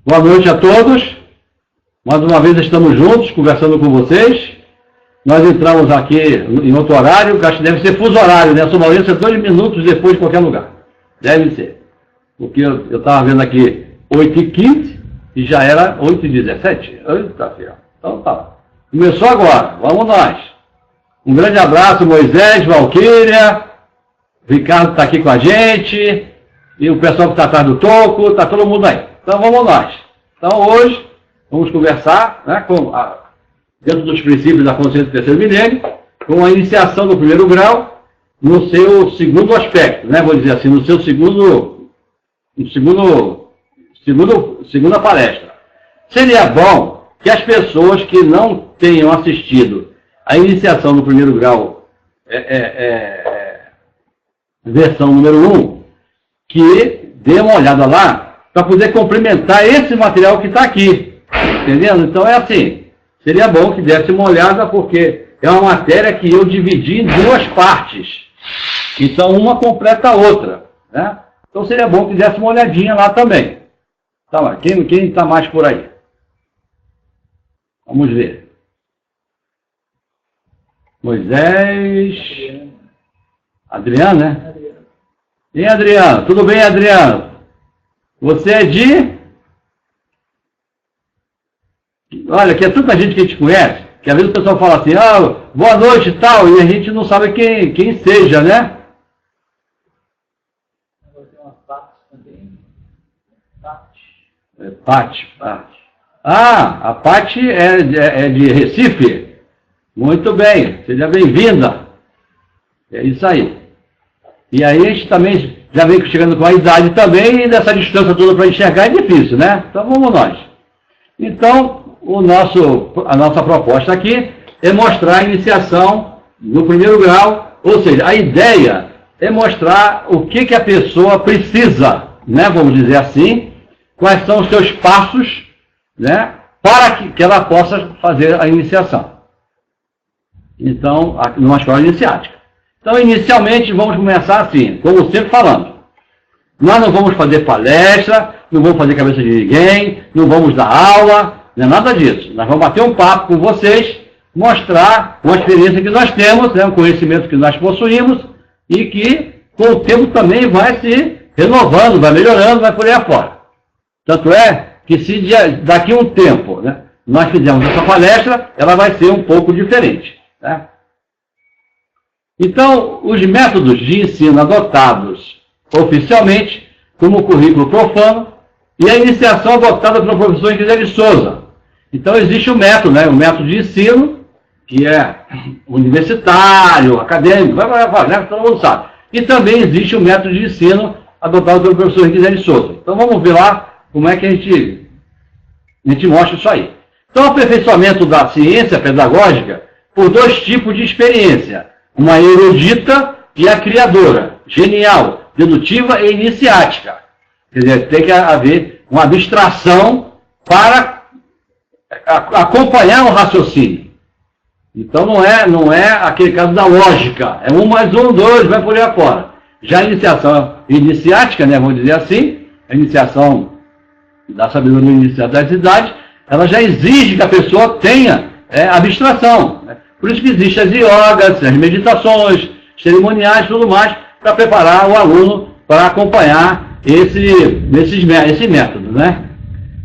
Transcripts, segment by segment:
Boa noite a todos. Mais uma vez estamos juntos, conversando com vocês. Nós entramos aqui em outro horário, que acho que deve ser fuso horário, né? A sonolência é 2 minutos depois de qualquer lugar. Deve ser. Porque eu estava vendo aqui 8h15 e já era 8h17. Eita, filho. Então tá. Começou agora. Vamos nós. Um grande abraço, Moisés, Valquíria. Ricardo está aqui com a gente. E o pessoal que está atrás do toco. Está todo mundo aí. Então vamos nós. Então hoje vamos conversar, né, dentro dos princípios da consciência do terceiro milênio, com a iniciação do primeiro grau no seu segundo aspecto, né, vou dizer assim, no seu segunda palestra. Seria bom que as pessoas que não tenham assistido a iniciação do primeiro grau, versão número 1, que dê uma olhada lá, para poder complementar esse material que está aqui. Entendendo? Então é assim, seria bom que desse uma olhada, porque é uma matéria que eu dividi em 2 partes. Então uma completa a outra, né? Então seria bom que desse uma olhadinha lá também. Tá lá, quem está mais por aí? Vamos ver. Moisés... Adriano, né? E Adriano? Tudo bem, Adriano? Você é de... Olha, que é tanta gente que a gente conhece, que às vezes o pessoal fala assim, boa noite e tal, e a gente não sabe quem seja, né? Pati. Ah, a Pati é de Recife? Muito bem, seja bem-vinda. É isso aí. E aí a gente também já vem chegando com a idade também, e dessa distância toda para enxergar é difícil, né? Então vamos nós. Então, a nossa proposta aqui é mostrar a iniciação no primeiro grau, ou seja, a ideia é mostrar o que a pessoa precisa, né? Vamos dizer assim, quais são os seus passos, né? Para que ela possa fazer a iniciação. Então, numa escola iniciática. Então, inicialmente, vamos começar assim, como sempre falando. Nós não vamos fazer palestra, não vamos fazer cabeça de ninguém, não vamos dar aula, não é nada disso. Nós vamos bater um papo com vocês, mostrar uma experiência que nós temos, né, um conhecimento que nós possuímos, e que, com o tempo, também vai se renovando, vai melhorando, vai por aí afora. Tanto é que se daqui a um tempo, né, nós fizermos essa palestra, ela vai ser um pouco diferente, né? Então, os métodos de ensino adotados oficialmente, como o currículo profano, e a iniciação adotada pelo professor José de Souza. Então, existe o método, né? O método de ensino, que é universitário, acadêmico, né? Todo mundo sabe. E também existe o método de ensino adotado pelo professor José de Souza. Então, vamos ver lá como é que a gente mostra isso aí. Então, o aperfeiçoamento da ciência pedagógica por 2 tipos de experiência. Uma erudita e a criadora, genial, dedutiva e iniciática. Quer dizer, tem que haver uma abstração para acompanhar o raciocínio. Então não é aquele caso da lógica, é 1 mais 1, 2, vai por aí afora. Já a iniciação iniciática, né, vamos dizer assim, a iniciação da sabedoria inicial das idades, ela já exige que a pessoa tenha abstração, né? Por isso que existem as yogas, as meditações, cerimoniais e tudo mais, para preparar o aluno para acompanhar esse método, né?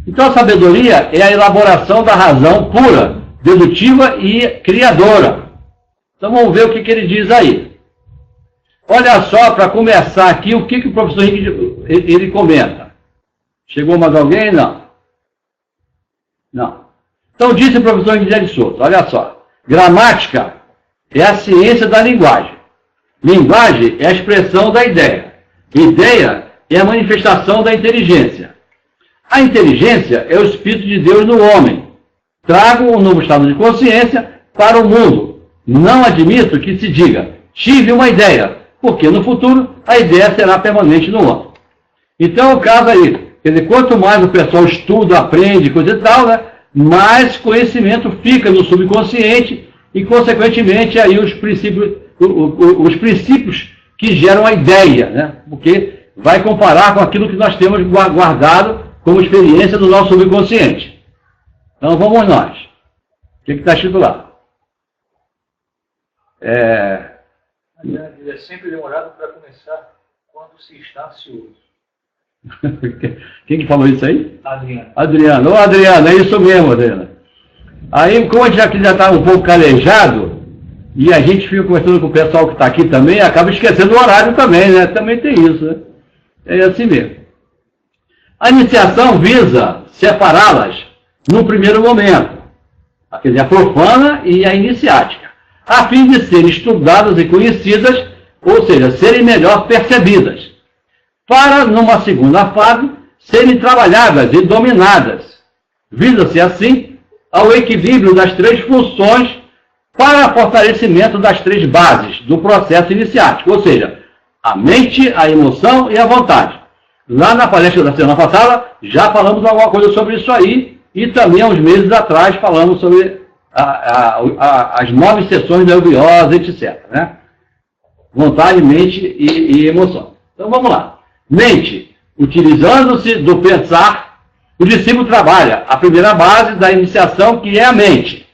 Então a sabedoria é a elaboração da razão pura, dedutiva e criadora. Então vamos ver o que ele diz aí. Olha só, para começar aqui, o que o professor Henrique ele comenta. Chegou mais alguém? Não. Não. Então disse o professor Henrique de Souza, olha só. Gramática é a ciência da linguagem. Linguagem é a expressão da ideia. Ideia é a manifestação da inteligência. A inteligência é o Espírito de Deus no homem. Trago um novo estado de consciência para o mundo. Não admito que se diga, tive uma ideia, porque no futuro a ideia será permanente no homem. Então é o caso aí. Quer dizer, quanto mais o pessoal estuda, aprende, coisa e tal, né? Mais conhecimento fica no subconsciente e, consequentemente, aí os princípios que geram a ideia, né? Porque vai comparar com aquilo que nós temos guardado como experiência do nosso subconsciente. Então vamos nós. O que está escrito lá? É sempre demorado para começar quando se está ansioso. Quem que falou isso aí? Adriano. Adriano. Ô Adriano, é isso mesmo, Adriano. Aí, como a gente já está um pouco calejado, e a gente fica conversando com o pessoal que está aqui também, acaba esquecendo o horário também, né? Também tem isso, né? É assim mesmo. A iniciação visa separá-las no primeiro momento, quer dizer, a profana e a iniciática, a fim de serem estudadas e conhecidas, ou seja, serem melhor percebidas, para, numa segunda fase, serem trabalhadas e dominadas. Visa-se, assim, ao equilíbrio das três funções para fortalecimento das três bases do processo iniciático, ou seja, a mente, a emoção e a vontade. Lá na palestra da semana passada, já falamos alguma coisa sobre isso aí, e também há uns meses atrás falamos sobre as 9 sessões da eubiose, etc. Né? Vontade, mente e emoção. Então vamos lá. Mente, utilizando-se do pensar, o discípulo trabalha a primeira base da iniciação, que é a mente.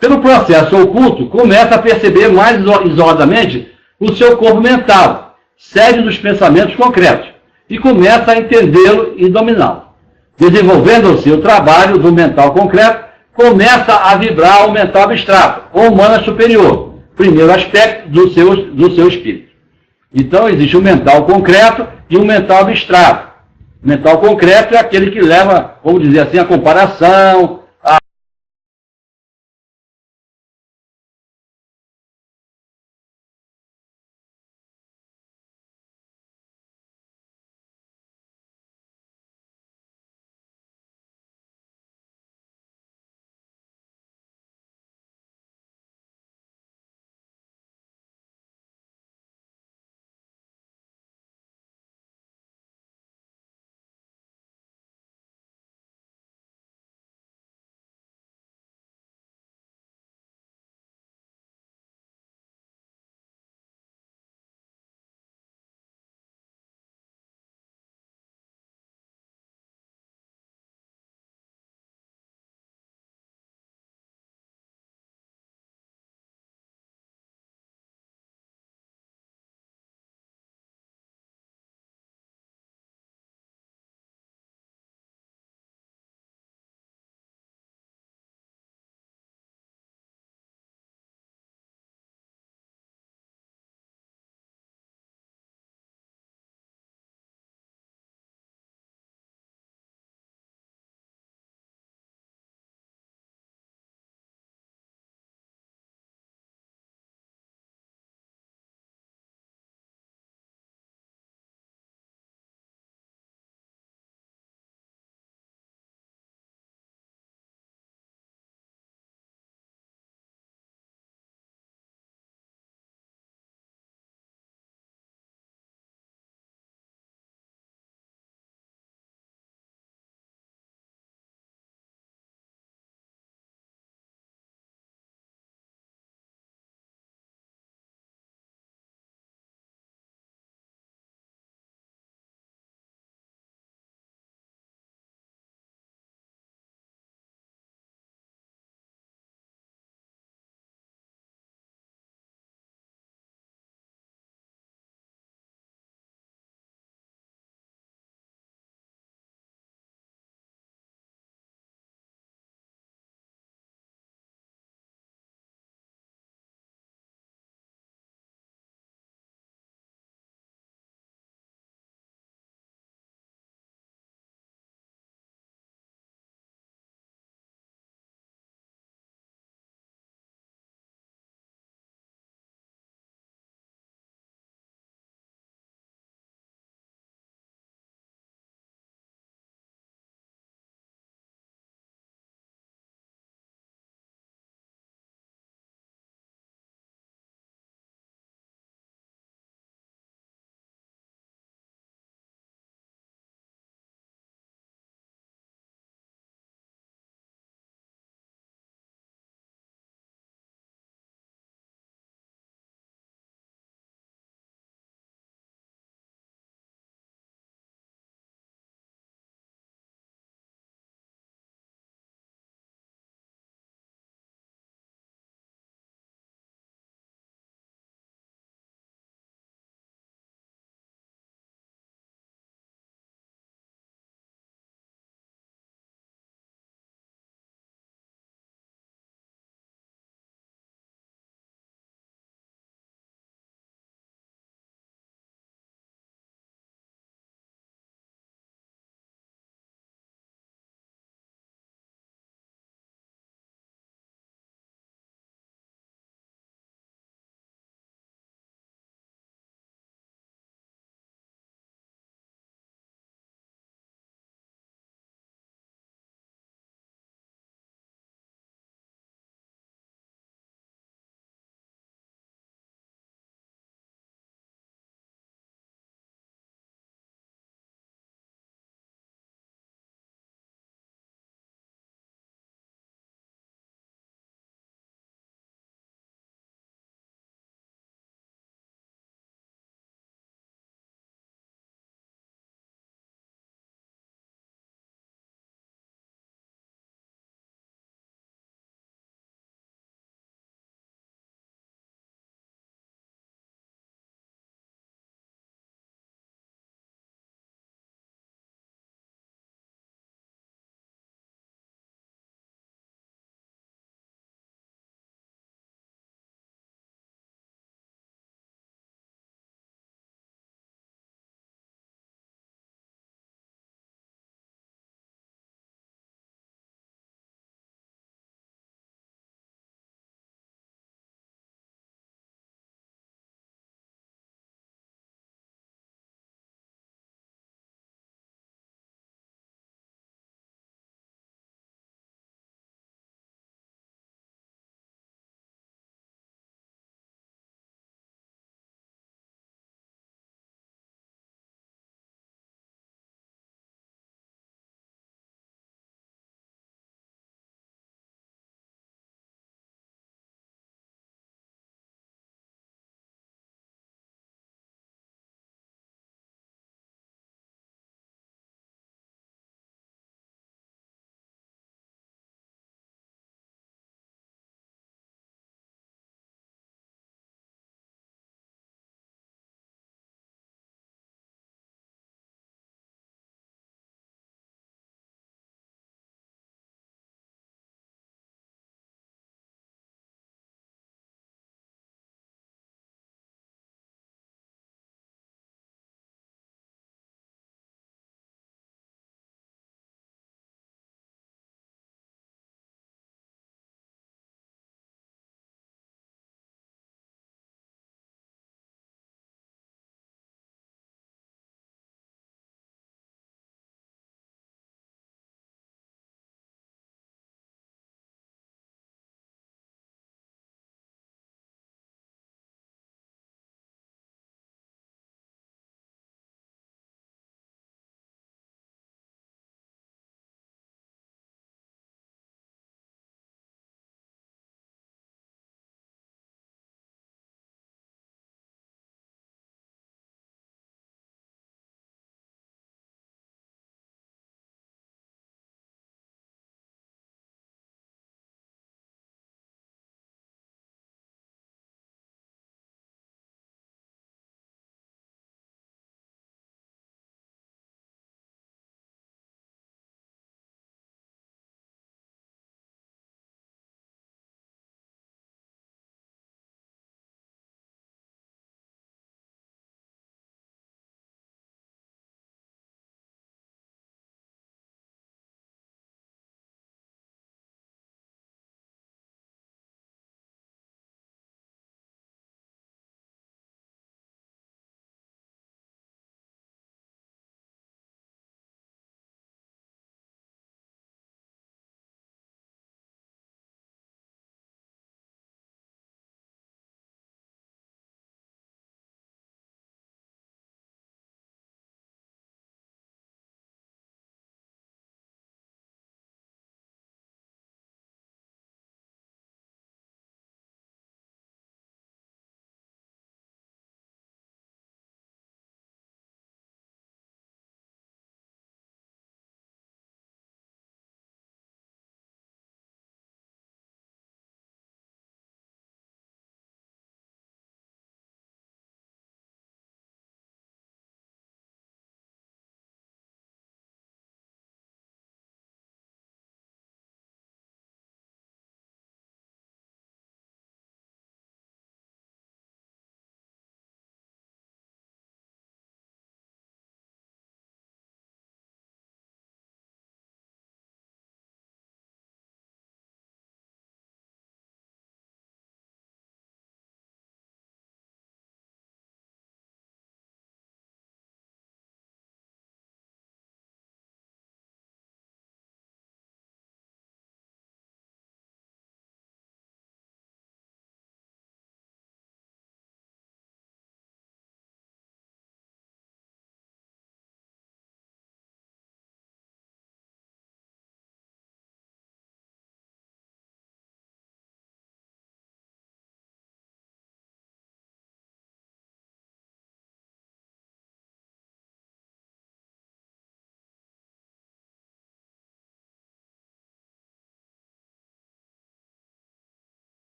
Pelo processo oculto, começa a perceber mais isoladamente o seu corpo mental, sede dos pensamentos concretos, e começa a entendê-lo e dominá-lo. Desenvolvendo o seu trabalho do mental concreto, começa a vibrar o mental abstrato, ou humana superior, primeiro aspecto do seu espírito. Então, existe o mental concreto e o mental abstrato. O mental concreto é aquele que leva, vamos dizer assim, a comparação,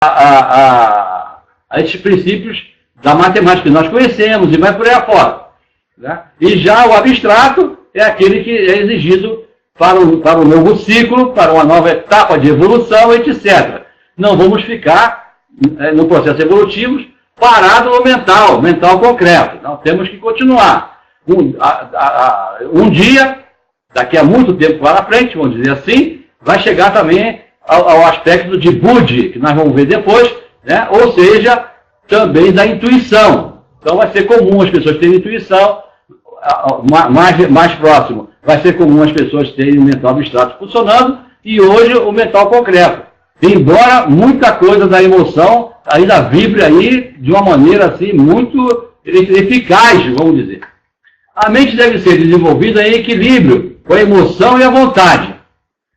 a esses princípios da matemática que nós conhecemos e vai por aí afora. Né? E já o abstrato é aquele que é exigido para um novo ciclo, para uma nova etapa de evolução, etc. Não vamos ficar no processo evolutivo parado no mental concreto. Não, temos que continuar. Um dia, daqui a muito tempo para frente, vamos dizer assim, vai chegar também ao aspecto de Budi, que nós vamos ver depois, né? Ou seja, também da intuição. Então vai ser comum as pessoas terem intuição, mais próximo vai ser comum as pessoas terem o mental abstrato funcionando, e hoje o mental concreto. Embora muita coisa da emoção ainda vibre aí de uma maneira assim muito eficaz, vamos dizer. A mente deve ser desenvolvida em equilíbrio com a emoção e a vontade.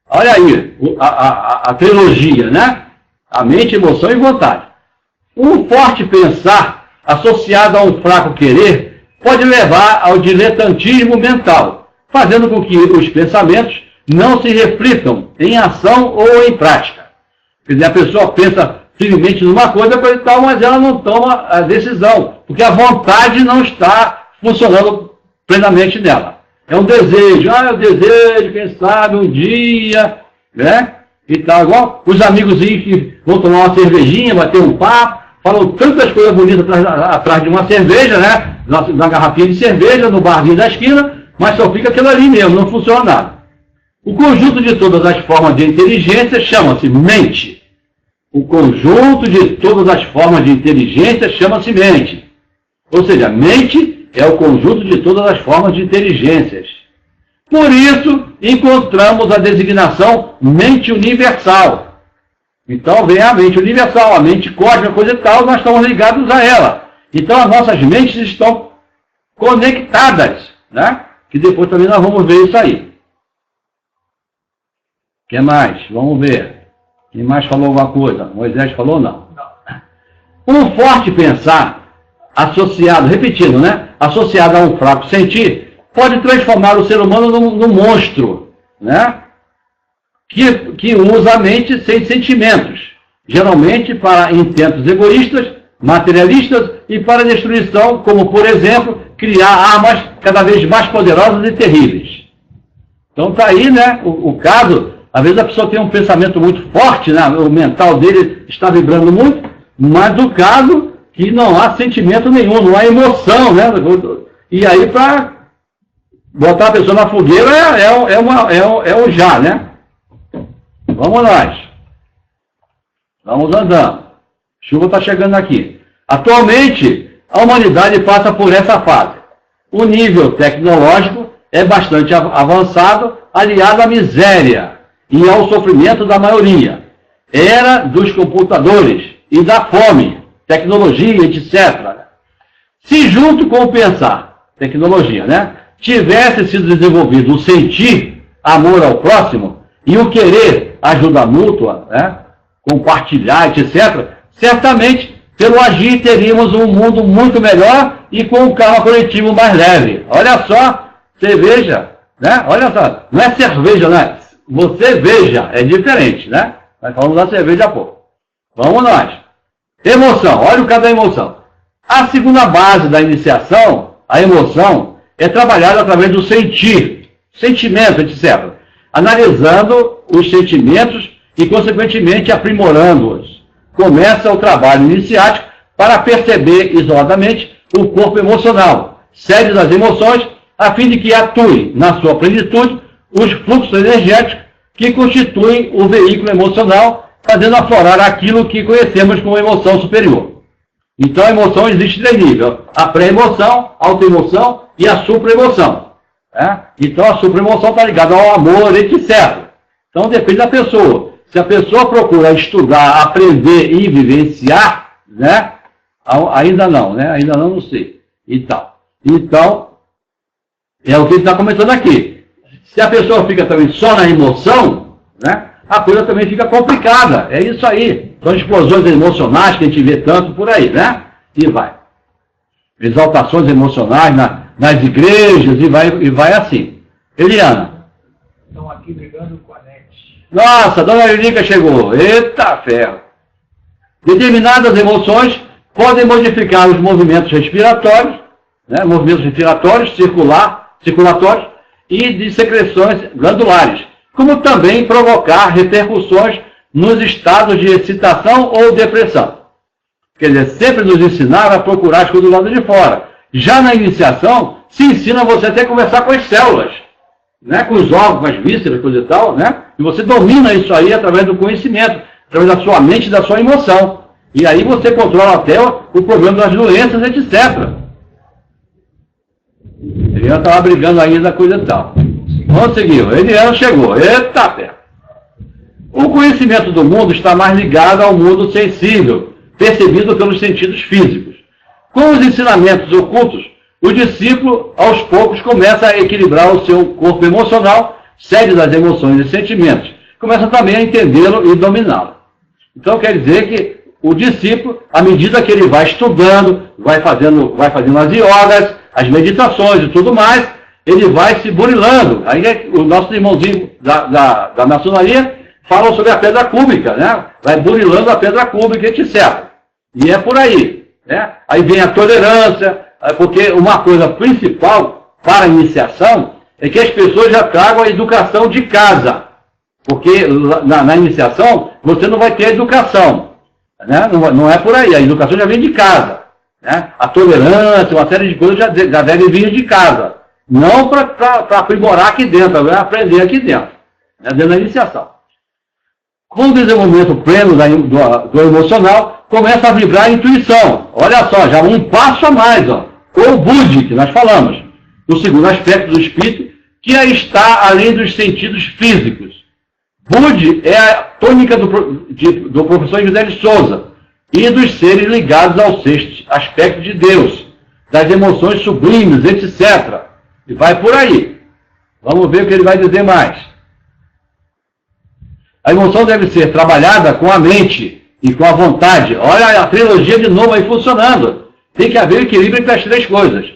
Olha aí, a trilogia, né? A mente, emoção e vontade. Um forte pensar associado a um fraco querer pode levar ao diletantismo mental, fazendo com que os pensamentos não se reflitam em ação ou em prática. Quer dizer, a pessoa pensa firmemente numa coisa, mas ela não toma a decisão, porque a vontade não está funcionando plenamente nela. É um desejo, eu desejo, quem sabe, um dia, né? E tal, igual os amigos que vão tomar uma cervejinha, bater um papo, falam tantas coisas bonitas atrás de uma cerveja, né? Na garrafinha de cerveja, no barzinho da esquina, mas só fica aquilo ali mesmo, não funciona nada. O conjunto de todas as formas de inteligência chama-se mente. O conjunto de todas as formas de inteligência chama-se mente. Ou seja, mente é o conjunto de todas as formas de inteligências. Por isso, encontramos a designação mente universal. Então, vem a mente universal, a mente cósmica, coisa e tal, nós estamos ligados a ela. Então, as nossas mentes estão conectadas, né? Que depois também nós vamos ver isso aí. O que mais? Vamos ver. Quem mais falou alguma coisa? Moisés falou não? Não. Um forte pensar associado, repetindo, né? Associado a um fraco sentir, pode transformar o ser humano num monstro, né? Que usa a mente sem sentimentos, geralmente para intentos egoístas, materialistas e para destruição, como, por exemplo, criar armas cada vez mais poderosas e terríveis. Então está aí, né, o caso. Às vezes a pessoa tem um pensamento muito forte, né, o mental dele está vibrando muito, mas o caso que não há sentimento nenhum, não há emoção, né? E aí para botar a pessoa na fogueira é um já, né? Vamos nós. Vamos andando. Chuva está chegando aqui. Atualmente, a humanidade passa por essa fase. O nível tecnológico é bastante avançado, aliado à miséria e ao sofrimento da maioria. Era dos computadores e da fome, tecnologia, etc. Se junto com o pensar, tecnologia, né, tivesse sido desenvolvido o sentir, amor ao próximo, e o querer, ajuda mútua, né, compartilhar, etc., certamente, pelo agir, teríamos um mundo muito melhor e com um karma coletivo mais leve. Olha só, cerveja, né? Olha só, não é cerveja, né? Você veja, é diferente, né? Nós falamos da cerveja há pouco. Vamos nós. Emoção, olha o caso da emoção. A segunda base da iniciação, a emoção, é trabalhada através do sentir, sentimento, etc., analisando os sentimentos e, consequentemente, aprimorando-os. Começa o trabalho iniciático para perceber isoladamente o corpo emocional, sede das emoções, a fim de que atue, na sua plenitude, os fluxos energéticos que constituem o veículo emocional, fazendo aflorar aquilo que conhecemos como emoção superior. Então, a emoção existe em três níveis: a pré-emoção, a autoemoção e a supra-emoção. Então, a supra-emoção está ligada ao amor, etc. Então, depende da pessoa. Se a pessoa procura estudar, aprender e vivenciar, né? Ainda não, né? Ainda não sei. E tal. Então, é o que ele está comentando aqui. Se a pessoa fica também só na emoção, né? A coisa também fica complicada. É isso aí. São explosões emocionais que a gente vê tanto por aí, né? E vai. Exaltações emocionais nas igrejas e vai assim. Eliana. Estão aqui brigando com a NET. Nossa, dona Eurica chegou. Eita ferro. Determinadas emoções podem modificar os movimentos respiratórios, né, circulatórios e de secreções glandulares, como também provocar repercussões nos estados de excitação ou depressão. Quer dizer, sempre nos ensinaram a procurar as coisas do lado de fora. Já na iniciação, se ensina você até a conversar com as células, né, com os órgãos, com as vísceras, coisa e tal, né? E você domina isso aí através do conhecimento, através da sua mente e da sua emoção. E aí você controla até o problema das doenças, etc. Ele já estava brigando ainda, coisa e tal. Vamos seguir. Ele chegou. Eita, pé. O conhecimento do mundo está mais ligado ao mundo sensível, percebido pelos sentidos físicos. Com os ensinamentos ocultos, o discípulo, aos poucos, começa a equilibrar o seu corpo emocional, sede das emoções e sentimentos. Começa também a entendê-lo e dominá-lo. Então, quer dizer que o discípulo, à medida que ele vai estudando, vai fazendo as yogas, as meditações e tudo mais, ele vai se burilando. Aí o nosso irmãozinho da maçonaria fala sobre a pedra cúbica, né? Vai burilando a pedra cúbica, etc. E é por aí, né? Aí vem a tolerância, porque uma coisa principal para a iniciação é que as pessoas já tragam a educação de casa. Porque na iniciação você não vai ter educação, né? Não é por aí, a educação já vem de casa, né? A tolerância, uma série de coisas já deve vir de casa. Não para aprimorar aqui dentro, vai aprender aqui dentro, né? Dentro da iniciação. Com o desenvolvimento pleno do emocional, começa a vibrar a intuição. Olha só, já um passo a mais, ó. O Budi, que nós falamos. O segundo aspecto do espírito, que está além dos sentidos físicos. Budi é a tônica do professor José de Souza e dos seres ligados ao sexto aspecto de Deus, das emoções sublimes, etc. E vai por aí. Vamos ver o que ele vai dizer mais. A emoção deve ser trabalhada com a mente e com a vontade. Olha a trilogia de novo aí funcionando. Tem que haver equilíbrio entre as três coisas.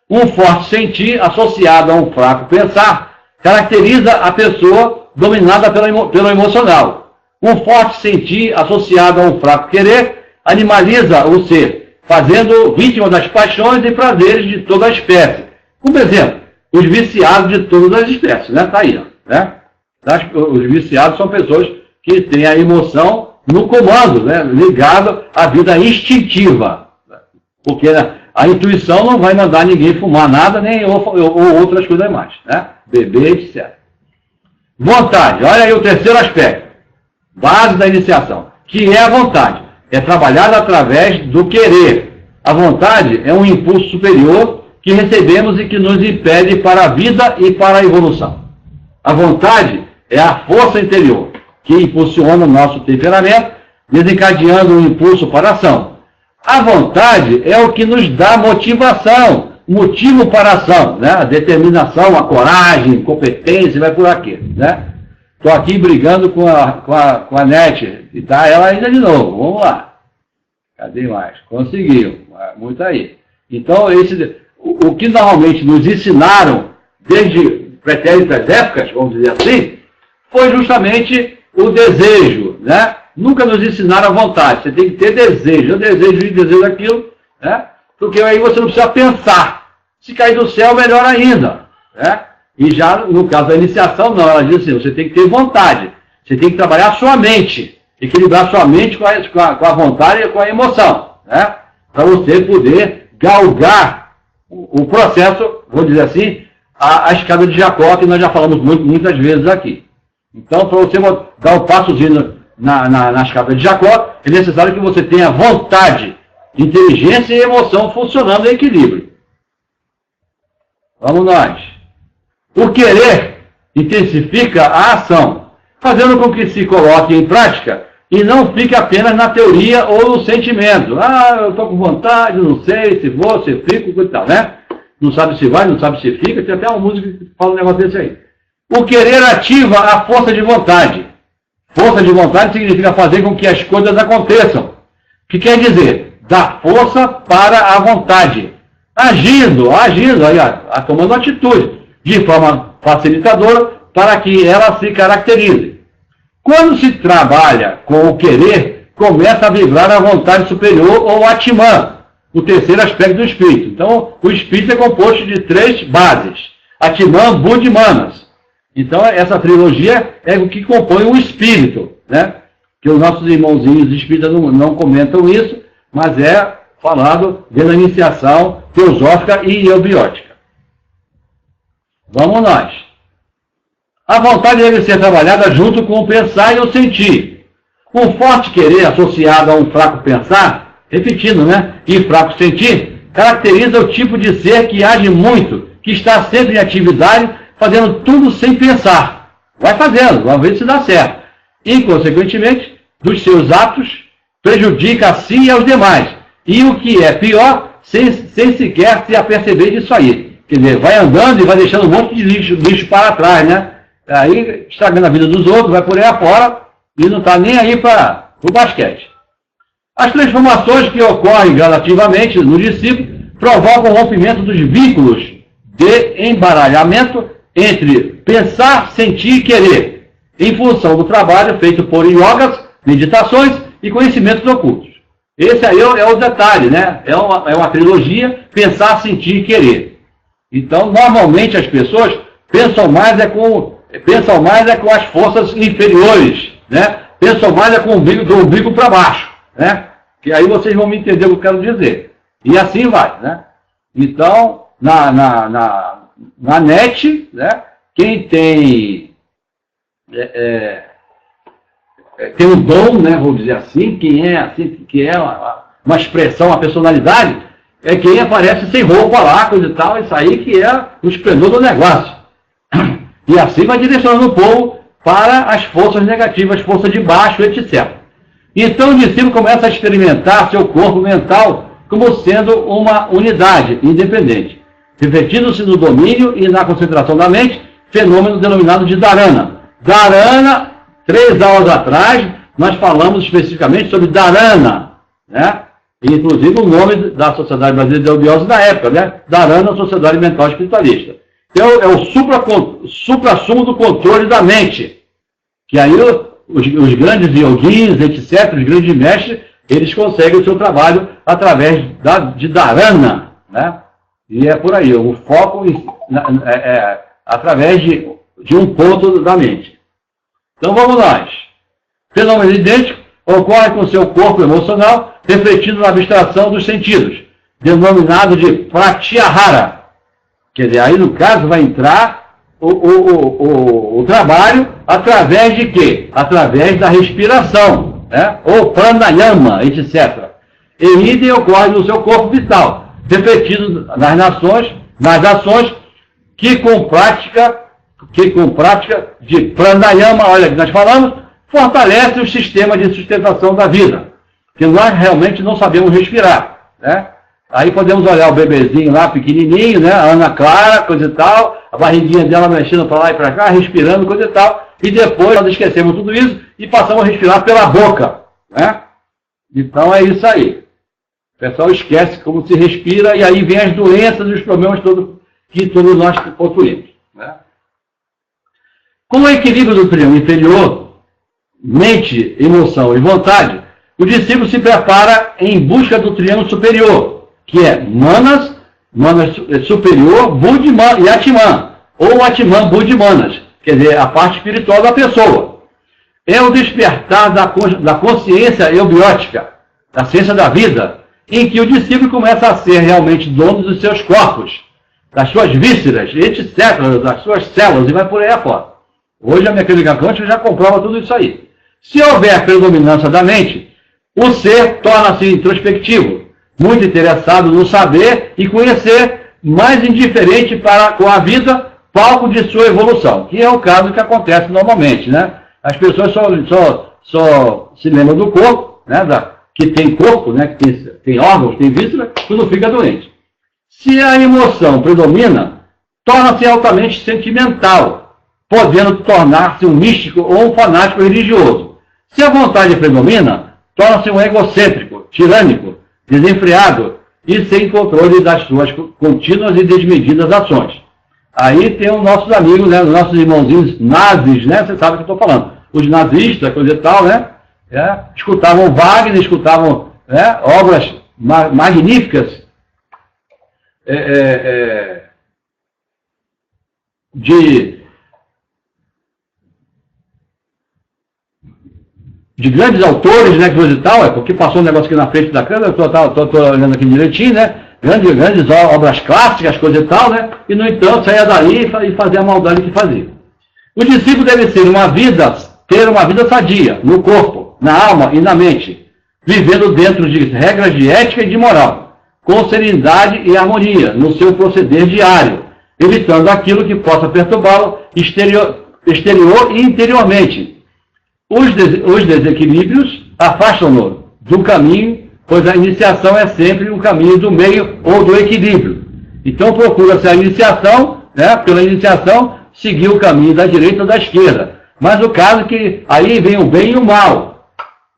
Um forte sentir associado a um fraco pensar caracteriza a pessoa dominada pelo emocional. Um forte sentir associado a um fraco querer animaliza o ser, fazendo vítima das paixões e prazeres de toda a espécie. Como exemplo, os viciados de todas as espécies, né? Tá aí, né? Os viciados são pessoas que têm a emoção no comando, né? Ligado à vida instintiva. Porque a intuição não vai mandar ninguém fumar nada, nem ou outras coisas mais, né? Beber, etc. Vontade, olha aí o terceiro aspecto, base da iniciação, que é a vontade. É trabalhada através do querer. A vontade é um impulso superior que recebemos e que nos impede para a vida e para a evolução. A vontade é a força interior que impulsiona o nosso temperamento, desencadeando um impulso para a ação. A vontade é o que nos dá motivação, motivo para a ação, né? A determinação, a coragem, competência, vai por aqui, né? Estou aqui brigando com a NET, e tá ela ainda de novo, vamos lá. Cadê mais? Conseguiu, muito aí. Então, o que normalmente nos ensinaram, desde pretéritas épocas, vamos dizer assim, foi justamente o desejo, né? Nunca nos ensinaram a vontade. Você tem que ter desejo. Eu desejo isso, desejo aquilo, né? Porque aí você não precisa pensar. Se cair do céu, melhor ainda, né? E já, no caso da iniciação, não. Ela diz assim, você tem que ter vontade. Você tem que trabalhar a sua mente. Equilibrar a sua mente com a vontade e com a emoção, né? Para você poder galgar o processo, vou dizer assim, a escada de Jacó, que nós já falamos muitas vezes aqui. Então, para você dar um passozinho na escada de Jacó, é necessário que você tenha vontade, inteligência e emoção funcionando em equilíbrio. Vamos nós. O querer intensifica a ação, fazendo com que se coloque em prática e não fique apenas na teoria ou no sentimento. Ah, eu estou com vontade, não sei se vou, se fico, e tal, né? Não sabe se vai, não sabe se fica. Tem até uma música que fala um negócio desse aí. O querer ativa a força de vontade. Força de vontade significa fazer com que as coisas aconteçam. O que quer dizer? Dar força para a vontade. Agindo, aí, tomando atitude, de forma facilitadora, para que ela se caracterize. Quando se trabalha com o querer, começa a vibrar a vontade superior ou Atman, o terceiro aspecto do espírito. Então, o espírito é composto de 3 bases: Atman, Buddha e Manas. Então, essa trilogia é o que compõe o espírito, né? Que os nossos irmãozinhos espíritas não comentam isso, mas é falado dentro da iniciação teosófica e eubiótica. Vamos nós. A vontade deve ser trabalhada junto com o pensar e o sentir. Um forte querer associado a um fraco pensar, repetindo, né? E fraco sentir, caracteriza o tipo de ser que age muito, que está sempre em atividade, fazendo tudo sem pensar. Vai fazendo, vamos ver se dá certo. E, consequentemente, dos seus atos, prejudica a si e aos demais. E o que é pior, sem sequer se aperceber disso aí. Quer dizer, vai andando e vai deixando um monte de lixo para trás, né? Aí, estragando a vida dos outros, vai por aí afora e não está nem aí para o basquete. As transformações que ocorrem gradativamente no discípulo provocam o rompimento dos vínculos de embaralhamento entre pensar, sentir e querer, em função do trabalho feito por yogas, meditações e conhecimentos ocultos. Esse aí é o detalhe, né? É uma trilogia, pensar, sentir e querer. Então, normalmente as pessoas pensam mais com as forças inferiores, né? Pensam mais com do umbigo para baixo, né? Que aí vocês vão me entender o que eu quero dizer. E assim vai, né? Então, na net, né? Quem tem tem um dom, né? Vou dizer assim, quem é assim, que é uma expressão, uma personalidade, é quem aparece sem roupa lá, coisa e tal, isso aí que é o esplendor do negócio. E assim vai direcionando o povo para as forças negativas, as forças de baixo, etc. Então o discípulo começa a experimentar seu corpo mental como sendo uma unidade independente, refletindo-se no domínio e na concentração da mente, fenômeno denominado de Dharana. Dharana, 3 aulas atrás, nós falamos especificamente sobre Dharana, né? Inclusive o nome da Sociedade Brasileira de Eubiose da época, né? Dharana, Sociedade Mental Espiritualista. Então, é o supra-sumo do controle da mente. Que aí os grandes yoguins, etc., os grandes mestres, eles conseguem o seu trabalho através de Dharana, né? E é por aí, o foco através de um ponto da mente. Então vamos lá. Fenômeno idêntico ocorre com o seu corpo emocional, refletindo na abstração dos sentidos, denominado de pratyahara. Quer dizer, aí no caso vai entrar o trabalho através de quê? Através da respiração, né? Ou pranayama, etc. E idem ocorre no seu corpo vital, refletido nas ações que com prática de pranayama, olha que nós falamos, fortalece o sistema de sustentação da vida, que nós realmente não sabemos respirar, né? Aí podemos olhar o bebezinho lá, pequenininho, né? A Ana Clara, coisa e tal, a barriguinha dela mexendo para lá e para cá, respirando, coisa e tal, e depois nós esquecemos tudo isso e passamos a respirar pela boca, né? Então é isso aí. O pessoal esquece como se respira e aí vem as doenças e os problemas que todos nós possuímos, né? Com o equilíbrio do triângulo inferior, mente, emoção e vontade, o discípulo se prepara em busca do triângulo superior, que é Manas superior, Buddha e Atman, ou Atman, Buddha e Manas, quer dizer, a parte espiritual da pessoa. É o despertar da consciência eubiótica, da ciência da vida, em que o discípulo começa a ser realmente dono dos seus corpos, das suas vísceras, etc., das suas células, e vai por aí afora. Hoje a mecânica quântica já comprova tudo isso aí. Se houver predominância da mente, o ser torna-se introspectivo, muito interessado no saber e conhecer, mais indiferente com a vida, palco de sua evolução, que é o caso que acontece normalmente, né? As pessoas só se lembram do corpo, né? Que tem corpo, né? Que tem órgãos, tem víscera, quando fica doente. Se a emoção predomina, torna-se altamente sentimental, podendo tornar-se um místico ou um fanático religioso. Se a vontade predomina, torna-se um egocêntrico, tirânico, desenfreado e sem controle das suas contínuas e desmedidas ações. Aí tem os nossos amigos, né, os nossos irmãozinhos nazis, né, você sabe o que eu estou falando. Os nazistas, coisa e tal, né, Escutavam Wagner, escutavam obras magníficas de grandes autores, né, coisa e tal, porque passou um negócio aqui na frente da câmera, eu estou olhando aqui direitinho, né, grandes obras clássicas, coisa e tal, né, e no entanto saía dali e fazia a maldade que fazia. O discípulo deve ter uma vida sadia, no corpo, na alma e na mente, vivendo dentro de regras de ética e de moral, com serenidade e harmonia no seu proceder diário, evitando aquilo que possa perturbá-lo exterior e interiormente. Os desequilíbrios afastam-no do caminho, pois a iniciação é sempre um caminho do meio ou do equilíbrio. Então procura-se a iniciação, pela iniciação, seguir o caminho da direita ou da esquerda. Mas o caso é que aí vem o bem e o mal.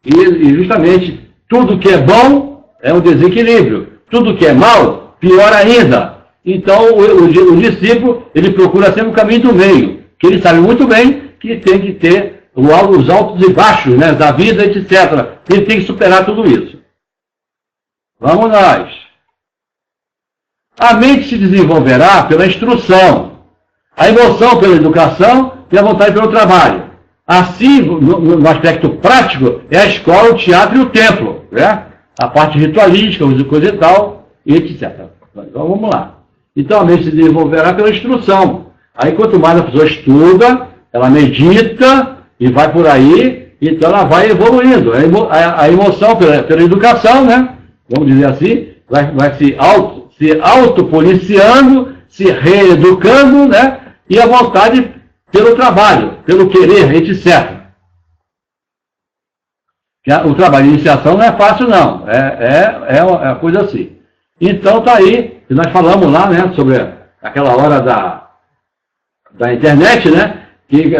E justamente tudo que é bom é um desequilíbrio. Tudo que é mal, pior ainda. Então o discípulo, ele procura sempre o caminho do meio, que ele sabe muito bem que tem que ter os altos e baixos, né, da vida, etc. Ele tem que superar tudo isso. Vamos nós. A mente se desenvolverá pela instrução, a emoção pela educação e a vontade pelo trabalho. Assim, no aspecto prático, é a escola, o teatro e o templo, né? A parte ritualística, coisa e tal, e etc. Então vamos lá. Então a mente se desenvolverá pela instrução. Aí quanto mais a pessoa estuda, ela medita e vai por aí, então ela vai evoluindo. A emoção pela educação, né? Vamos dizer assim, vai se autopoliciando, se reeducando, né? E a vontade pelo trabalho, pelo querer, etc. O trabalho de iniciação não é fácil, não. É uma coisa assim. Então está aí, nós falamos lá, né, sobre aquela hora da internet, né, que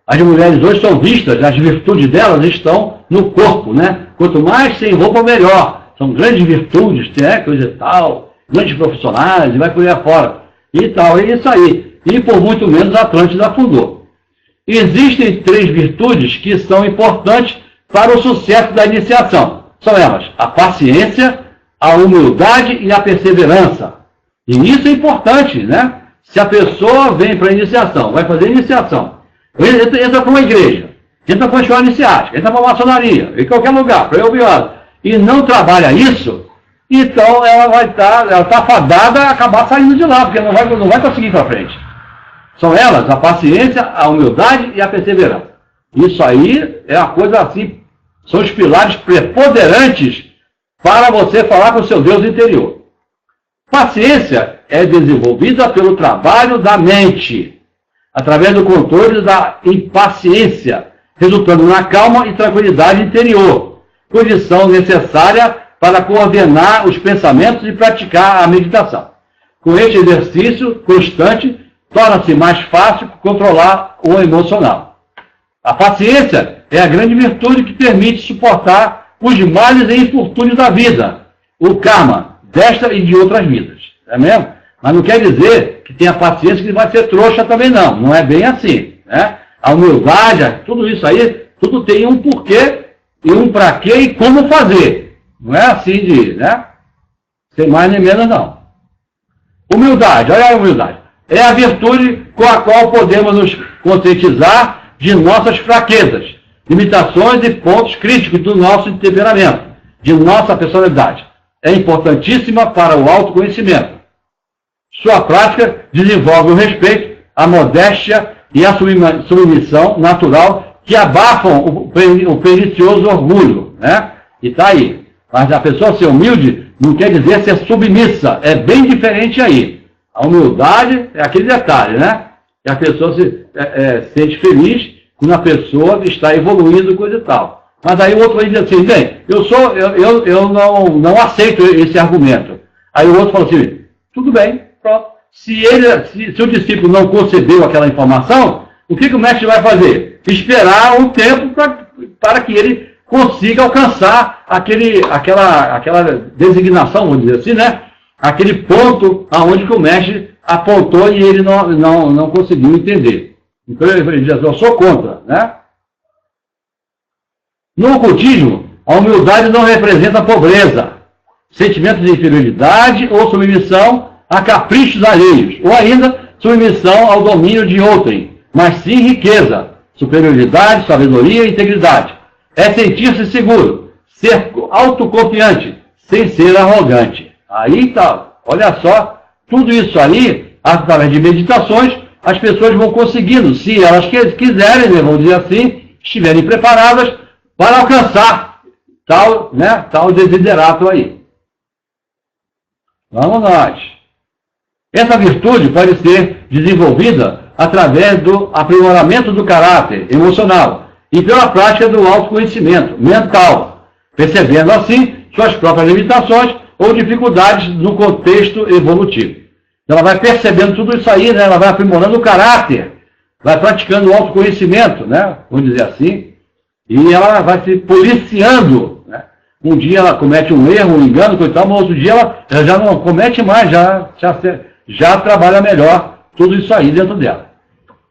as mulheres hoje são vistas, as virtudes delas estão no corpo, né? Quanto mais sem roupa, melhor. São grandes virtudes, coisa e tal, grandes profissionais, e vai por aí afora. E tal, é isso aí. E por muito menos a Atlântida afundou. Existem 3 virtudes que são importantes para o sucesso da iniciação. São elas: a paciência, a humildade e a perseverança. E isso é importante, né? Se a pessoa vem para a iniciação, vai fazer iniciação, entra para uma igreja, entra para uma escola iniciática, entra para uma maçonaria, em qualquer lugar, para eu e não trabalha isso, então ela está fadada a acabar saindo de lá, porque não vai conseguir ir para frente. São elas, a paciência, a humildade e a perseverança. Isso aí é a coisa assim, são os pilares preponderantes para você falar com o seu Deus interior. Paciência é desenvolvida pelo trabalho da mente, através do controle da impaciência, resultando na calma e tranquilidade interior, condição necessária para coordenar os pensamentos e praticar a meditação. Com este exercício constante, torna-se mais fácil controlar o emocional. A paciência é a grande virtude que permite suportar os males e infortúnios da vida, o karma, desta e de outras vidas. É mesmo? Mas não quer dizer que tenha paciência que vai ser trouxa também, não. Não é bem assim. Né? A humildade, tudo isso aí, tudo tem um porquê e um para quê e como fazer. Não é assim né? Sem mais nem menos, não. Humildade, olha a humildade. É a virtude com a qual podemos nos conscientizar de nossas fraquezas, limitações e pontos críticos do nosso temperamento, de nossa personalidade. É importantíssima para o autoconhecimento. Sua prática desenvolve o respeito, a modéstia e a submissão natural que abafam o pernicioso orgulho, né? E está aí. Mas a pessoa ser humilde não quer dizer ser submissa. É bem diferente aí. A humildade é aquele detalhe, né? Que a pessoa se sente feliz quando a pessoa está evoluindo, coisa e tal. Mas aí o outro vai dizer assim, bem, eu não aceito esse argumento. Aí o outro fala assim, tudo bem, pronto. Se o discípulo não concebeu aquela informação, o que o mestre vai fazer? Esperar um tempo para que ele consiga alcançar aquela designação, vamos dizer assim, né? Aquele ponto aonde que o mestre apontou e ele não conseguiu entender. Então ele diz assim, eu sou contra, né? No ocultismo, a humildade não representa pobreza, sentimento de inferioridade ou submissão a caprichos alheios, ou ainda submissão ao domínio de outrem, mas sim riqueza, superioridade, sabedoria e integridade. É sentir-se seguro, ser autoconfiante, sem ser arrogante. Aí tá, olha só, tudo isso aí, através de meditações, as pessoas vão conseguindo, se elas quiserem, né, vamos dizer assim, estiverem preparadas para alcançar tal desiderato aí. Vamos nós. Essa virtude pode ser desenvolvida através do aprimoramento do caráter emocional e pela prática do autoconhecimento mental, percebendo assim suas próprias limitações ou dificuldades no contexto evolutivo. Ela vai percebendo tudo isso aí, né? Ela vai aprimorando o caráter, vai praticando o autoconhecimento, né? Vamos dizer assim, e ela vai se policiando, né? Um dia ela comete um erro, um engano, coitado, mas outro dia ela já não comete mais, já trabalha melhor tudo isso aí dentro dela.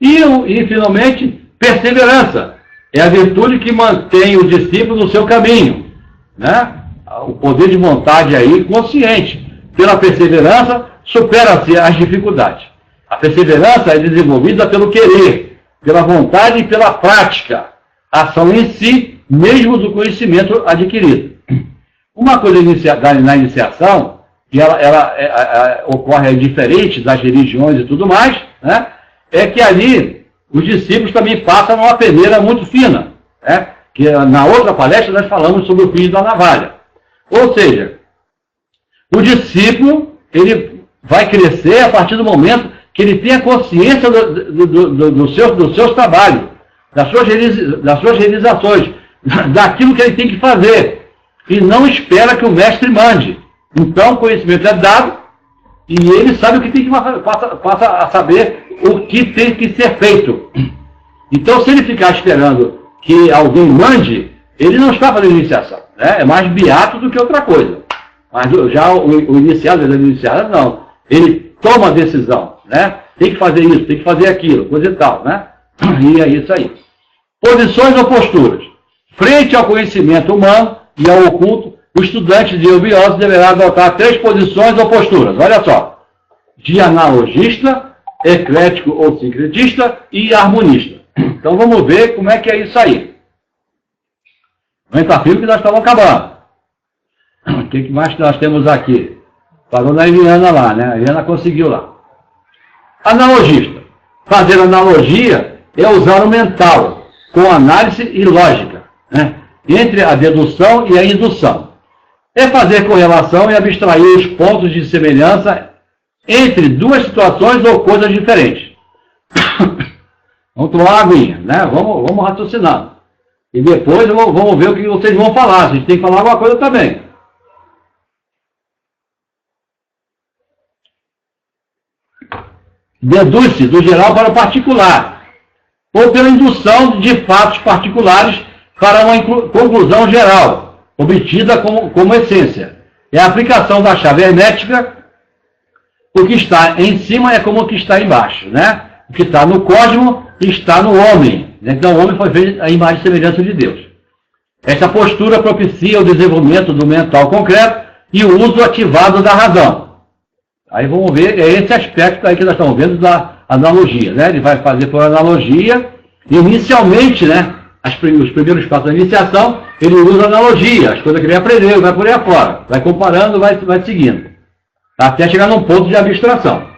E finalmente, perseverança. É a virtude que mantém o discípulo no seu caminho, né? O poder de vontade aí consciente. Pela perseverança, supera-se as dificuldades. A perseverança é desenvolvida pelo querer, pela vontade e pela prática. A ação em si, mesmo do conhecimento adquirido. Uma coisa na iniciação, que ela ocorre diferente das religiões e tudo mais, né? É que ali os discípulos também passam uma peneira muito fina, né? Que na outra palestra nós falamos sobre o fio da navalha. Ou seja, o discípulo ele vai crescer a partir do momento que ele tem a consciência dos seus trabalhos, das suas realizações, daquilo que ele tem que fazer, e não espera que o mestre mande. Então, o conhecimento é dado, e ele sabe o que tem que passa a saber o que tem que ser feito. Então, se ele ficar esperando que alguém mande, ele não está fazendo iniciação, né? É mais beato do que outra coisa. Mas já o iniciado, não. Ele toma a decisão, né? Tem que fazer isso, tem que fazer aquilo, coisa e tal, né? E é isso aí. Posições ou posturas. Frente ao conhecimento humano e ao oculto, o estudante de eubiose deverá adotar 3 posições ou posturas. Olha só. Dianalogista, eclético ou sincretista e harmonista. Então vamos ver como é que é isso aí. Aumenta firme que nós estamos acabando. O que mais que nós temos aqui? Parou na Eliana lá, né? A Eliana conseguiu lá. Analogista. Fazer analogia é usar o mental, com análise e lógica, né? Entre a dedução e a indução. É fazer correlação e abstrair os pontos de semelhança entre duas situações ou coisas diferentes. Vamos tomar uma aguinha, né? Vamos raciocinando. E depois vamos ver o que vocês vão falar. Vocês têm que falar alguma coisa também. Deduz-se do geral para o particular, ou pela indução de fatos particulares para uma conclusão geral, obtida como essência. É a aplicação da chave hermética. O que está em cima é como o que está embaixo, né? O que está no cosmos está no homem. Então o homem foi feito a imagem e semelhança de Deus. Essa postura propicia o desenvolvimento do mental concreto e o uso ativado da razão. Aí vamos ver, é esse aspecto aí que nós estamos vendo da analogia, né? Ele vai fazer por analogia, inicialmente, né? Os primeiros passos da iniciação, ele usa analogia, as coisas que ele aprendeu, vai por aí afora, vai comparando, vai seguindo, até chegar num ponto de abstração.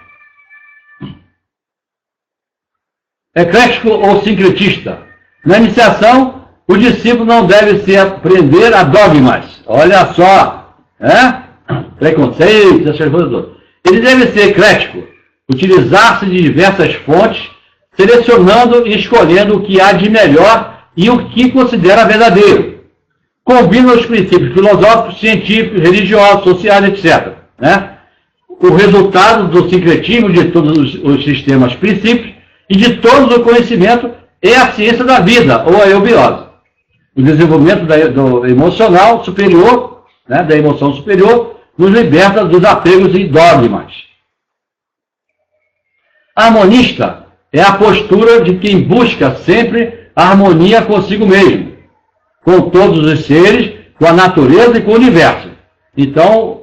Eclético ou sincretista. Na iniciação, o discípulo não deve se aprender a dogmas. Olha só, né? Preconceitos, essas coisas todas. Ele deve ser eclético, utilizar-se de diversas fontes, selecionando e escolhendo o que há de melhor e o que considera verdadeiro. Combina os princípios filosóficos, científicos, religiosos, sociais, etc. Né? O resultado do sincretismo de todos os sistemas princípios e de todo o conhecimento é a ciência da vida, ou a eubiose. O desenvolvimento do emocional superior, né, da emoção superior, nos liberta dos apegos e dogmas. Harmonista é a postura de quem busca sempre a harmonia consigo mesmo. com todos os seres, com a natureza e com o universo. Então,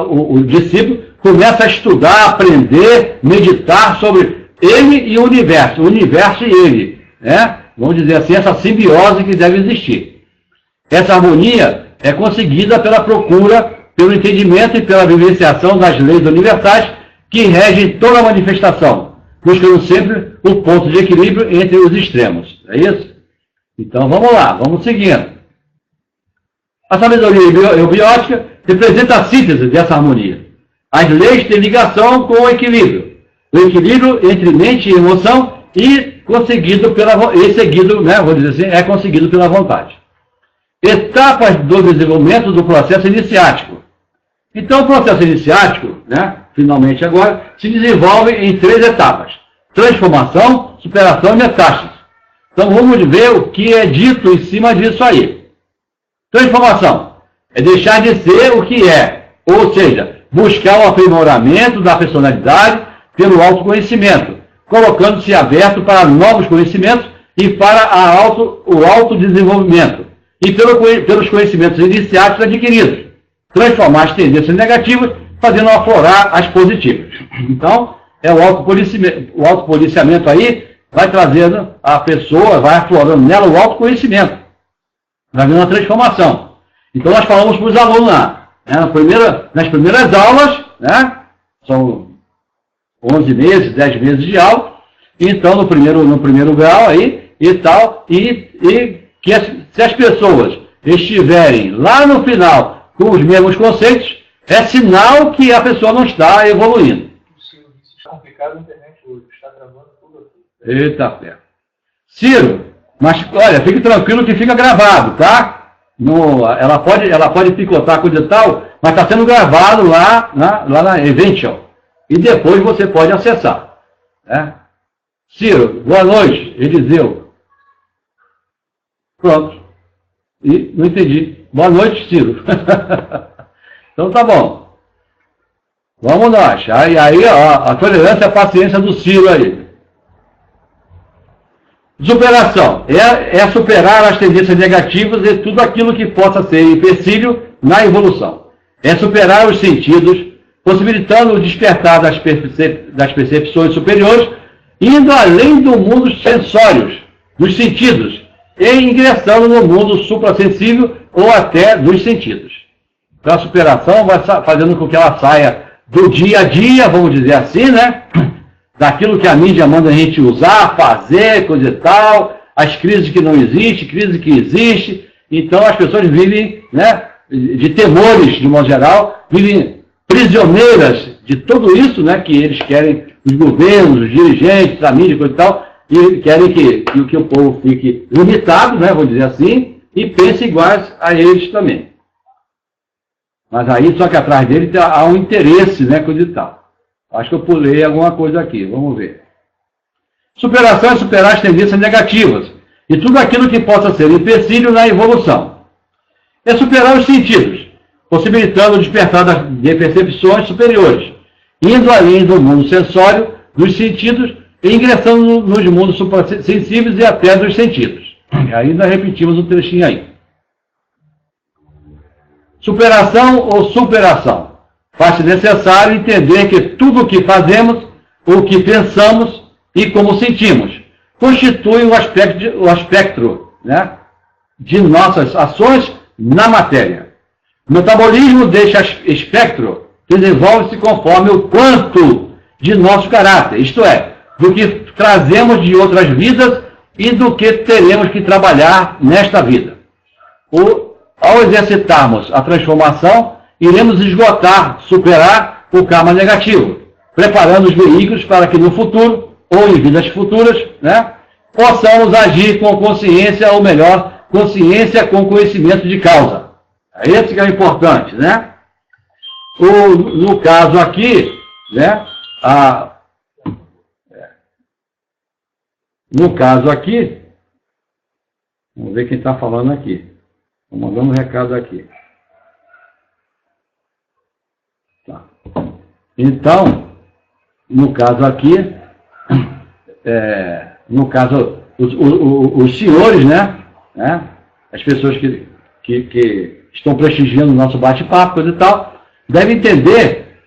o discípulo começa a estudar, aprender, meditar sobre ele e o universo e ele, né? Vamos dizer assim, essa simbiose que deve existir. Essa harmonia é conseguida pela procura, pelo entendimento e pela vivenciação das leis universais que regem toda a manifestação, buscando sempre o ponto de equilíbrio entre os extremos. É isso? Então vamos lá, vamos seguindo. A sabedoria eubiótica representa a síntese dessa harmonia. As leis têm ligação com o equilíbrio entre mente e emoção e seguido, né, vou dizer assim, é conseguido pela vontade. Etapas do desenvolvimento do processo iniciático. Então o processo iniciático, né, finalmente agora, se desenvolve em 3 etapas: transformação, superação e metástase. Então vamos ver o que é dito em cima disso aí. Transformação é deixar de ser o que é, ou seja, buscar o aprimoramento da personalidade pelo autoconhecimento, colocando-se aberto para novos conhecimentos e para o autodesenvolvimento, e pelos conhecimentos iniciáticos adquiridos, transformar as tendências negativas, fazendo aflorar as positivas. Então, é o autopoliciamento aí, vai trazendo a pessoa, vai aflorando nela o autoconhecimento, vai vendo a transformação. Então, nós falamos para os alunos lá, né, nas primeiras aulas, né, são 11 meses, 10 meses de aula, então, no primeiro grau aí, e tal, e que se as pessoas estiverem lá no final com os mesmos conceitos, é sinal que a pessoa não está evoluindo. Está complicado a internet hoje, está gravando tudo aqui. Eita pé. Ciro, mas olha, fique tranquilo que fica gravado, tá? Ela pode picotar coisa e tal, mas está sendo gravado lá na Evention. E depois você pode acessar. Né? Ciro, boa noite, Eliseu. Pronto. E não entendi. Boa noite, Ciro. Então tá bom. Vamos nós. Aí ó, a tolerância e a paciência do Ciro aí. Superação. É superar as tendências negativas e tudo aquilo que possa ser empecilho na evolução. É superar os sentidos, possibilitando o despertar das percepções superiores, indo além do mundo sensórios, dos sentidos, e ingressando no mundo suprassensível ou até dos sentidos. Então a superação vai fazendo com que ela saia do dia a dia, vamos dizer assim, né? Daquilo que a mídia manda a gente usar, fazer, coisa e tal, as crises que não existem, crise que existe. Então as pessoas vivem, né, de temores, de modo geral, vivem prisioneiras de tudo isso, né, que eles querem, os governos, os dirigentes, a mídia, coisa e tal, e querem que o povo fique limitado, né, vou dizer assim, e pense iguais a eles também. Mas aí, só que atrás dele há um interesse, né, coisa e tal. Acho que eu pulei alguma coisa aqui, vamos ver. Superação é superar as tendências negativas e tudo aquilo que possa ser empecilho na evolução. É superar os sentidos, possibilitando o despertar de percepções superiores, indo além do mundo sensório, dos sentidos, e ingressando nos mundos suprassensíveis e até dos sentidos. Ainda repetimos um trechinho aí. Superação ou superação? Faz-se necessário entender que tudo o que fazemos, o que pensamos e como sentimos, constitui o aspecto, né, de nossas ações na matéria. O metabolismo deste espectro desenvolve-se conforme o quanto de nosso caráter, isto é, do que trazemos de outras vidas e do que teremos que trabalhar nesta vida. Ao exercitarmos a transformação, iremos esgotar, superar o karma negativo, preparando os veículos para que no futuro, ou em vidas futuras, né, possamos agir com consciência, ou melhor, consciência com conhecimento de causa. É esse que é o importante, né? No caso aqui, né, no caso aqui, vamos ver quem está falando aqui. Estou mandando um recado aqui. Tá. Então, no caso aqui, no caso, os senhores, né, as pessoas que estão prestigiando o nosso bate-papo, coisa e tal, devem entender,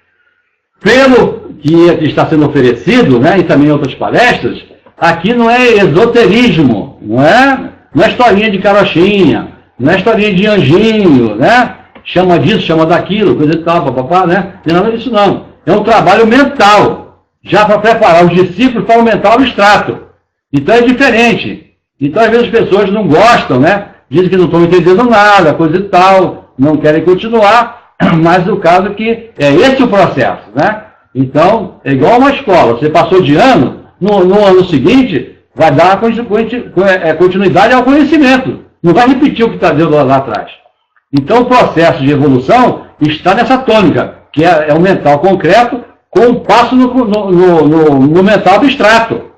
pelo que está sendo oferecido, né, e também em outras palestras, aqui não é esoterismo, não é historinha de carochinha, não é historinha de anjinho, né? Chama disso, chama daquilo, coisa e tal, papapá, né? Não tem nada disso não. É um trabalho mental, já para preparar os discípulos para o mental abstrato. Então é diferente. Então às vezes as pessoas não gostam, né? Dizem que não estão entendendo nada, coisa e tal, não querem continuar, mas o caso é que é esse o processo, né? Então, é igual uma escola, você passou de ano, no ano seguinte, vai dar continuidade ao conhecimento. Não vai repetir o que está dentro lá atrás. Então, o processo de evolução está nessa tônica, que é o mental concreto com um passo no mental abstrato.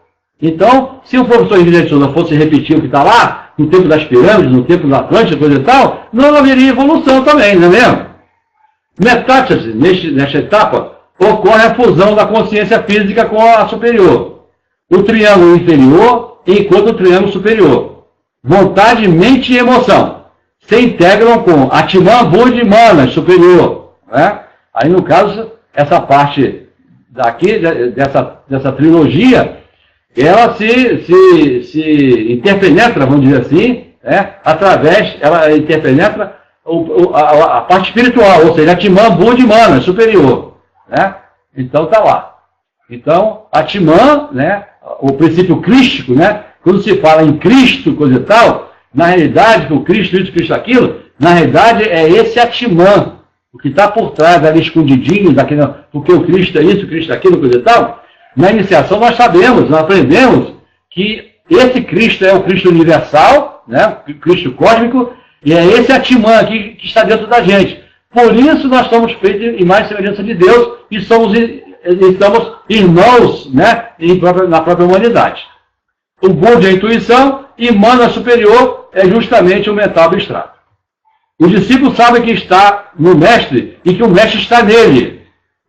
Então, se o professor Henrique de Souza fosse repetir o que está lá, no tempo das pirâmides, no tempo da Atlântida, coisa e tal, não haveria evolução também, não é mesmo? Metástase, nesta etapa, ocorre a fusão da consciência física com a superior. O triângulo inferior enquanto o triângulo superior. Vontade, mente e emoção se integram com Atman, Buddha e Manas, superior. Né? Aí, no caso, essa parte daqui, dessa trilogia, ela se interpenetra, vamos dizer assim, ela interpenetra a parte espiritual, ou seja, Atman, Buddha e Manas, superior. Né? Então, está lá. Então, Atman, né, o princípio crístico, né, quando se fala em Cristo, coisa e tal, na realidade, que o Cristo isso, Cristo aquilo, na realidade é esse Atman, o que está por trás, ali escondidinho, porque o Cristo é isso, o Cristo é aquilo, coisa e tal. Na iniciação nós sabemos, nós aprendemos que esse Cristo é o Cristo universal, né, o Cristo cósmico, e é esse Atman aqui que está dentro da gente. Por isso nós somos feitos em mais semelhança de Deus e estamos irmãos, né, na própria humanidade. O Buddha é a intuição e Mana superior é justamente o mental abstrato. O discípulo sabe que está no mestre e que o mestre está nele.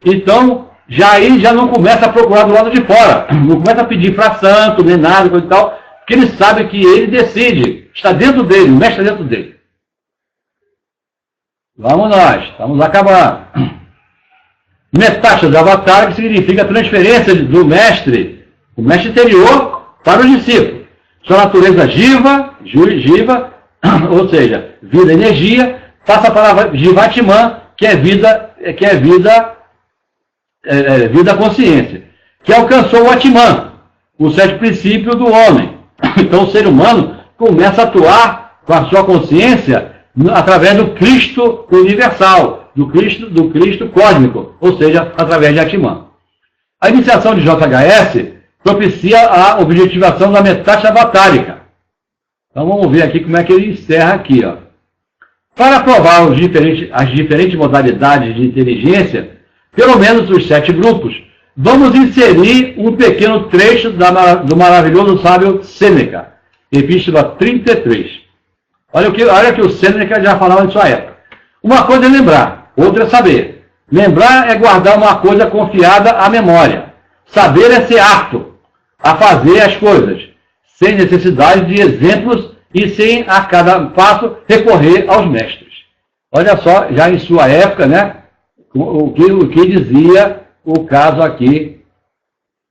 Então, aí já não começa a procurar do lado de fora. Não começa a pedir para santo, nem nada, coisa e tal, porque ele sabe que ele decide. Está dentro dele, o mestre está dentro dele. Vamos nós, estamos acabando. Metástase avatar, que significa transferência do mestre, o mestre interior, para o discípulo. Sua natureza jiva, ou seja, vida, energia, passa para Jivatman, que é vida consciência, que alcançou o Atman, o sétimo princípio do homem. Então o ser humano começa a atuar com a sua consciência através do Cristo universal, do Cristo cósmico, ou seja, através de Atman. A iniciação de JHS propicia a objetivação da metástase avatárica. Então vamos ver aqui como é que ele encerra aqui. Ó. Para provar as diferentes modalidades de inteligência, pelo menos os 7 grupos, vamos inserir um pequeno trecho do maravilhoso sábio Sêneca, Epístola 33. Olha o que o Sêneca já falava em sua época. Uma coisa é lembrar, outra é saber. Lembrar é guardar uma coisa confiada à memória. Saber é ser apto a fazer as coisas, sem necessidade de exemplos e sem a cada passo recorrer aos mestres. Olha só, já em sua época, né, o que dizia no caso aqui,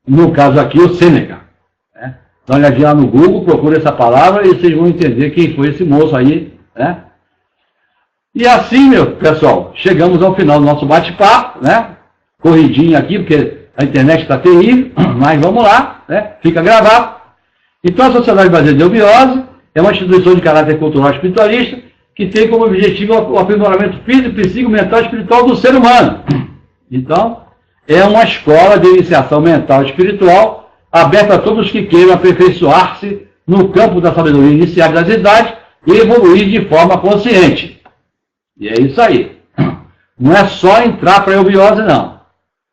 o Sêneca. Né? Dá uma olhadinha lá no Google, procura essa palavra e vocês vão entender quem foi esse moço aí. Né? E assim, meu pessoal, chegamos ao final do nosso bate-papo, né? Corridinho aqui, porque a internet está terrível, mas vamos lá, né? Fica gravado. Então, a Sociedade Brasileira de Eubiose é uma instituição de caráter cultural espiritualista que tem como objetivo o aprimoramento físico, psíquico, mental e espiritual do ser humano. Então, é uma escola de iniciação mental e espiritual aberta a todos que queiram aperfeiçoar-se no campo da sabedoria inicial das idades e evoluir de forma consciente. E é isso aí. Não é só entrar para a eubiose, não.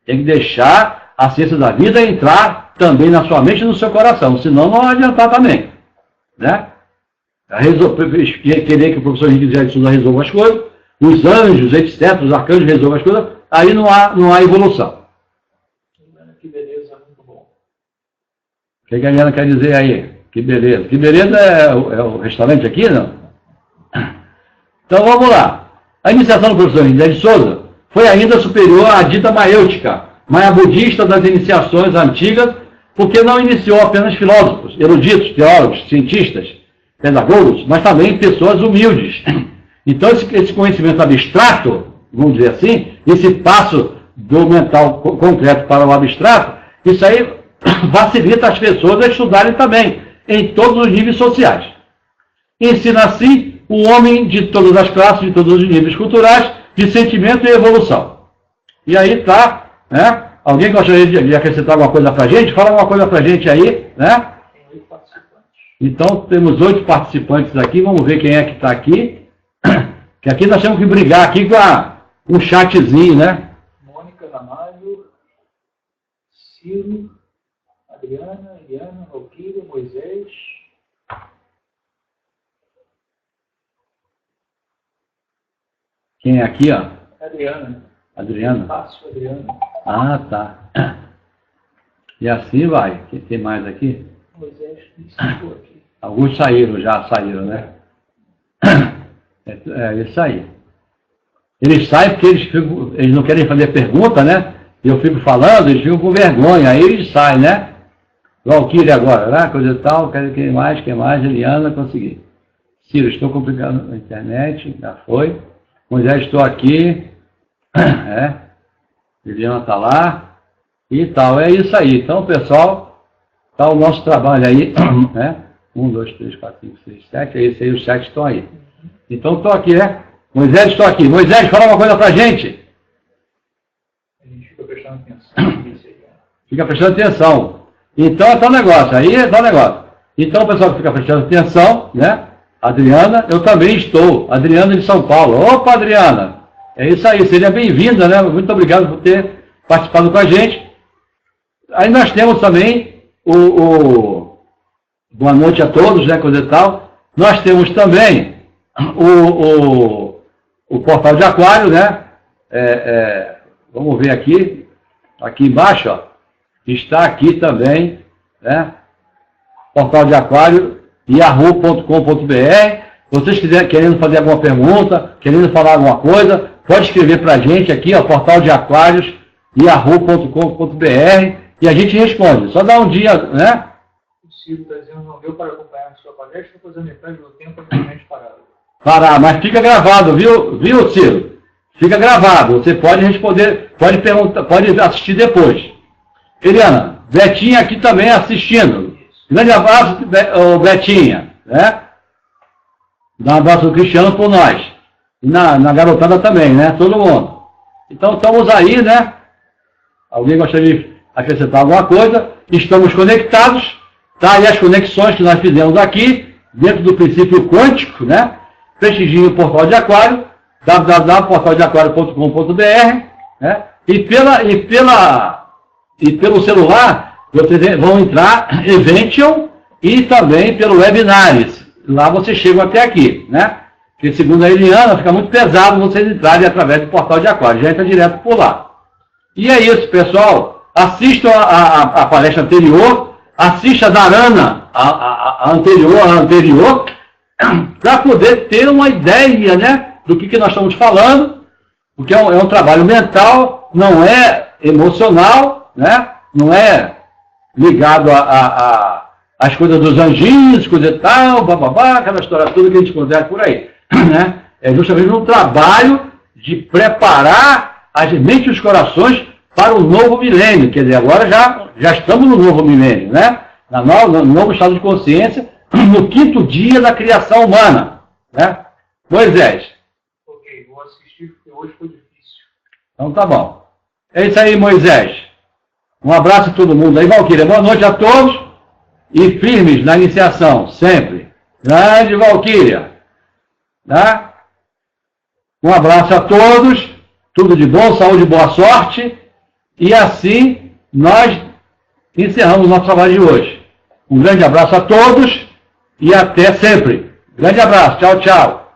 Tem que deixar a ciência da vida entrar também na sua mente e no seu coração, senão não vai adiantar também. Né? Querer que o professor Henrique de Souza resolva as coisas, os anjos, etc., os arcanjos resolvam as coisas, aí não há evolução. Que beleza, muito bom. O que a Helena quer dizer aí? Que beleza. Que beleza é o restaurante aqui, não? Então vamos lá. A iniciação do professor José de Souza foi ainda superior à dita maêutica, maia budista das iniciações antigas, porque não iniciou apenas filósofos, eruditos, teólogos, cientistas, pedagogos, mas também pessoas humildes. Então esse conhecimento abstrato, vamos dizer assim, esse passo do mental concreto para o abstrato, isso aí facilita as pessoas a estudarem também, em todos os níveis sociais. Ensina assim o homem de todas as classes, de todos os níveis culturais, de sentimento e evolução. E aí está, né? Alguém gostaria de acrescentar alguma coisa para a gente? Fala alguma coisa para a gente aí, né? Tem 8 participantes. Então, temos 8 participantes aqui, vamos ver quem é que está aqui. Que aqui nós temos que brigar aqui com um chatzinho, né? Mônica Ramalho, Ciro, Adriana, Eliana, Valquíria, Moisés. Quem é aqui, ó? Adriana. Adriana. Fácil, Adriana. Ah, tá. E assim vai. Quem tem mais aqui? Moisés, ficou aqui. Alguns já saíram, né? É isso aí. Eles saem porque eles não querem fazer pergunta, né? Eu fico falando, eles ficam com vergonha, aí eles saem, né? Valquíria agora, né? Coisa e tal, quem mais? Eliana, consegui. Ciro, estou complicado na internet, já foi. Moisés, estou aqui. Eliana está lá. E tal, é isso aí. Então, pessoal, está o nosso trabalho aí, né? 1, 2, 3, 4, 5, 6, 7, é isso aí, os 7 estão aí. Então, estou aqui, né? Moisés, estou aqui. Moisés, fala uma coisa para a gente. A gente fica prestando atenção. Fica prestando atenção. Então, é tal negócio. Aí é tal negócio. Então, o pessoal que fica prestando atenção, né? Adriana, eu também estou. Adriana de São Paulo. Opa, Adriana. É isso aí. Seja bem-vinda, né? Muito obrigado por ter participado com a gente. Aí nós temos também boa noite a todos, né? Coisa e tal. Nós temos também o portal de aquário, né? Vamos ver aqui. Aqui embaixo, ó. Está aqui também, né? Portal de aquário, yahoo.com.br. Vocês querendo fazer alguma pergunta, querendo falar alguma coisa, pode escrever para a gente aqui, ó, portal de aquários, yahoo.com.br, e a gente responde. Só dá um dia, né? O Ciro está dizendo, não deu para acompanhar a sua palestra, pois a metade do tempo é realmente parado. Parar, mas fica gravado, viu, Ciro? Fica gravado. Você pode responder, pode perguntar, pode assistir depois. Eliana, Betinha aqui também assistindo. Grande abraço, Betinha, né? Dá um abraço do Cristiano por nós. E na garotada também, né? Todo mundo. Então estamos aí, né? Alguém gostaria de acrescentar alguma coisa? Estamos conectados, tá? E as conexões que nós fizemos aqui, dentro do princípio quântico, né? Prestigiem o portal de aquário, www.portaldeaquario.com.br, né? E pelo celular, vocês vão entrar Evention e também pelo Webinaries. Lá vocês chegam até aqui, né? Porque segundo a Eliana, fica muito pesado vocês entrarem através do portal de aquário. Já entra direto por lá. E é isso, pessoal. Assistam a palestra anterior. Assista a da Ana, a anterior, para poder ter uma ideia, né? Do que nós estamos falando. Porque é um trabalho mental, não é emocional, né? Não é ligado às coisas dos anjinhos, coisa e tal, bababá, aquela história toda que a gente conhece por aí. Né? É justamente um trabalho de preparar as mentes e os corações para o novo milênio. Quer dizer, agora já estamos no novo milênio, né? No novo estado de consciência, no 5º dia da criação humana. Né? Moisés. Ok, vou assistir porque hoje foi difícil. Então tá bom. É isso aí, Moisés. Um abraço a todo mundo aí, Valquíria. Boa noite a todos e firmes na iniciação, sempre. Grande Valquíria. Tá? Um abraço a todos, tudo de bom, saúde e boa sorte. E assim nós encerramos o nosso trabalho de hoje. Um grande abraço a todos e até sempre. Grande abraço. Tchau, tchau.